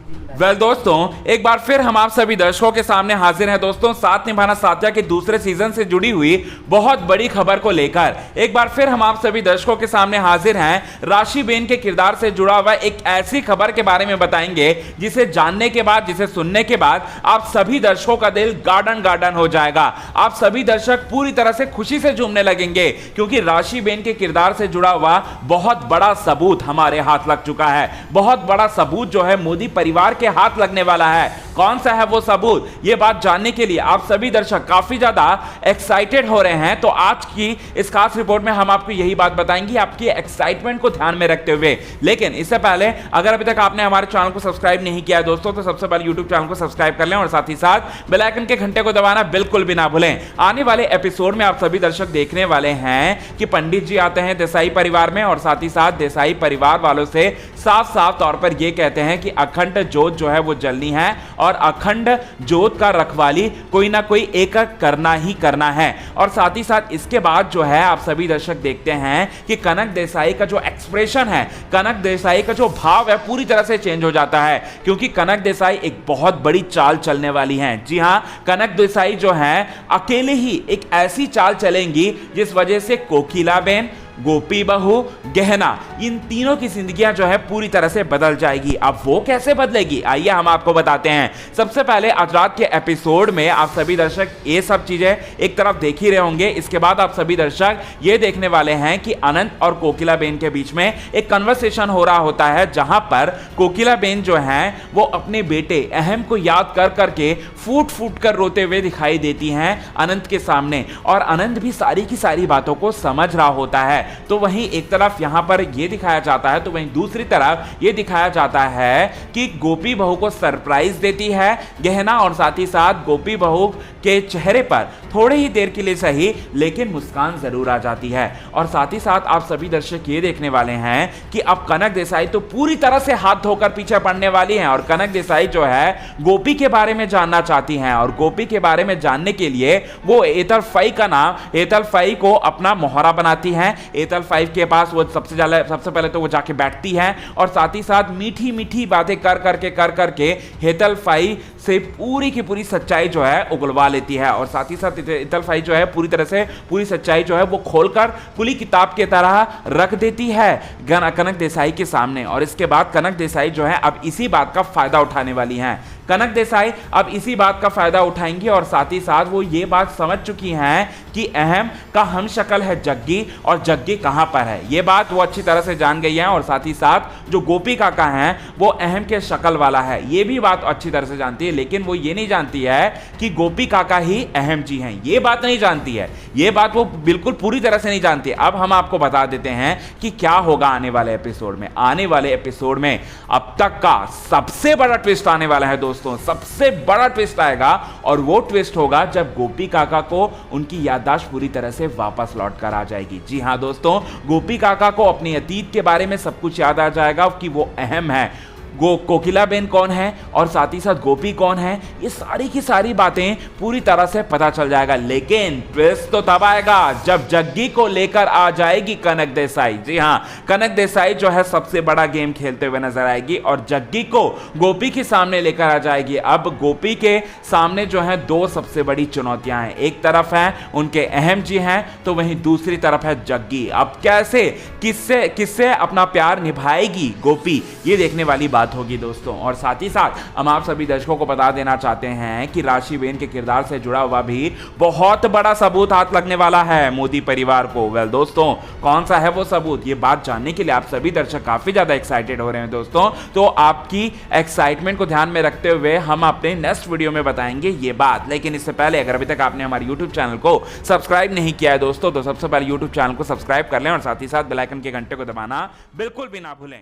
दोस्तों, एक बार फिर हम आप सभी दर्शकों के सामने हाजिर हैं दोस्तों, साथ निभाना साथिया के दूसरे सीजन से जुड़ी हुई बहुत बड़ी खबर को लेकर। एक बार फिर हम आप सभी दर्शकों के सामने हाजिर हैं राशिबेन के किरदार से जुड़ा हुआ एक ऐसी खबर के बारे में बताएंगे जिसे जानने के बाद, जिसे सुनने के बाद आप सभी दर्शकों का दिल गार्डन गार्डन हो जाएगा। आप सभी दर्शक पूरी तरह से खुशी से झूमने लगेंगे क्योंकि राशिबेन के किरदार से जुड़ा हुआ बहुत बड़ा सबूत हमारे हाथ लग चुका है। बहुत बड़ा सबूत जो है मोदी परिवार के हाथ लगने वाला है। कौन सा है वो सबूत, ये बात जानने के लिए आप सभी दर्शक काफी ज्यादा एक्साइटेड हो रहे हैं। तो आज की इस खास रिपोर्ट में हम आपको यही बात बताएंगे, आपकी एक्साइटमेंट को ध्यान में रखते हुए। लेकिन इससे पहले अगर अभी तक आपने हमारे चैनल को सब्सक्राइब नहीं किया है दोस्तों, तो सबसे पहले यूट्यूब चैनल को सब्सक्राइब कर लें और साथ ही साथ बेल आइकन के घंटे को दबाना बिल्कुल भी ना भूलें। आने वाले एपिसोड में आप सभी दर्शक देखने वाले हैं कि पंडित जी आते हैं देसाई परिवार में और साथ ही साथ देसाई परिवार वालों से साफ साफ तौर पर यह कहते हैं कि अखंड जोत जो है वो जलनी है और अखंड जोत का रखवाली कोई ना कोई एक करना ही करना है। और साथ ही साथ इसके बाद जो है आप सभी दर्शक देखते हैं कि कनक देसाई का जो एक्सप्रेशन है, कनक देसाई का जो भाव है पूरी तरह से चेंज हो जाता है क्योंकि कनक देसाई एक बहुत बड़ी चाल चलने वाली हैं। जी हां, कनक देसाई जो है अकेले ही एक ऐसी चाल चलेंगी जिस वजह से कोकिलाबेन, गोपी बहू, गहना, इन तीनों की जिंदगियां जो है पूरी तरह से बदल जाएगी। अब वो कैसे बदलेगी, आइए हम आपको बताते हैं। सबसे पहले आज रात के एपिसोड में आप सभी दर्शक ये सब चीजें एक तरफ देख ही रहे होंगे। इसके बाद आप सभी दर्शक ये देखने वाले हैं कि अनंत और कोकिलाबेन के बीच में एक कन्वर्सेशन हो रहा होता है जहां पर कोकिलाबेन जो है वो अपने बेटे अहम को याद कर करके फूट फूट कर रोते हुए दिखाई देती हैं अनंत के सामने, और अनंत भी सारी की सारी बातों को समझ रहा होता है। तो वहीं एक तरफ यहां पर यह दिखाया जाता है, तो वहीं दूसरी तरफ यह दिखाया जाता है कि गोपी बहू को सरप्राइज देती है गहना, और साथ ही साथ गोपी बहू के चेहरे पर थोड़ी ही देर के लिए सही लेकिन मुस्कान जरूर आ जाती है। और साथ ही साथ आप सभी दर्शक ये देखने वाले हैं कि अब कनक देसाई तो पूरी तरह से हाथ धोकर पीछे पड़ने वाली हैं और कनक देसाई जो है गोपी के बारे में जानना चाहती हैं और गोपी के बारे में जानने के लिए वो एतलफई का नाम, एतलफई को अपना मोहरा बनाती हैं। एतलफई के पास वो सबसे पहले तो वो जाके बैठती है और साथ ही साथ मीठी मीठी बातें कर करके एतलफई से पूरी की पूरी सच्चाई जो है उगलवा लेती है। और साथ ही साथ एतलफई जो है पूरी तरह से पूरी सच्चाई जो है वो खोलकर खुली किताब की तरह रख देती है कनक देसाई के सामने। और इसके बाद कनक देसाई जो है अब इसी बात का फायदा उठाने वाली हैं। कनक देसाई अब इसी बात का फायदा उठाएंगी और साथ ही साथ वो ये बात समझ चुकी हैं कि अहम का हम शक्ल है जग्गी और जग्गी कहां पर है, ये बात वो अच्छी तरह से जान गई है। और साथ ही साथ जो गोपी काका हैं वो अहम के शक्ल वाला है, ये भी बात अच्छी तरह से जानती है। लेकिन वो ये नहीं जानती है कि गोपी काका ही अहम जी हैं, ये बात नहीं जानती है, ये बात वो बिल्कुल पूरी तरह से नहीं जानती। अब हम आपको बता देते हैं कि क्या होगा आने वाले एपिसोड में। आने वाले एपिसोड में अब तक का सबसे बड़ा ट्विस्ट आने वाला है दोस्तों, सबसे बड़ा ट्विस्ट आएगा और वो ट्विस्ट होगा जब गोपी काका को उनकी याददाश्त पूरी तरह से वापस लौट कर आ जाएगी। जी हां दोस्तों, गोपी काका को अपने अतीत के बारे में सब कुछ याद आ जाएगा कि वो अहम है, कोकिलाबेन कौन है और साथ ही साथ गोपी कौन है, ये सारी की सारी बातें पूरी तरह से पता चल जाएगा। लेकिन ट्विस्ट तो तब आएगा जब जग्गी को लेकर आ जाएगी कनक देसाई। जी हां, कनक देसाई जो है सबसे बड़ा गेम खेलते हुए नजर आएगी और जग्गी को गोपी के सामने लेकर आ जाएगी। अब गोपी के सामने जो है दो सबसे बड़ी चुनौतियां हैं, एक तरफ है उनके अहम जी हैं तो वहीं दूसरी तरफ है जग्गी। अब कैसे किससे अपना प्यार निभाएगी गोपी, ये देखने वाली बात होगी दोस्तों। और साथ ही साथ हम आप सभी दर्शकों को बता देना चाहते हैं कि राशिबेन के किरदार से जुड़ा हुआ भी बहुत बड़ा सबूत हाथ लगने वाला है मोदी परिवार को। दोस्तों, कौन सा है वो सबूत, ये बात जानने के लिए आप सभी दर्शक काफी ज्यादा एक्साइटेड हो रहे हैं दोस्तों। तो आपकी एक्साइटमेंट को ध्यान में रखते हुए हम अपने नेक्स्ट वीडियो में बताएंगे ये बात। लेकिन इससे पहले अगर अभी तक आपने हमारे यूट्यूब चैनल को सब्सक्राइब नहीं किया है दोस्तों, तो सबसे पहले यूट्यूब चैनल को सब्सक्राइब कर लें और साथ ही साथ बेल आइकन के घंटे को दबाना बिल्कुल भी ना भूलें।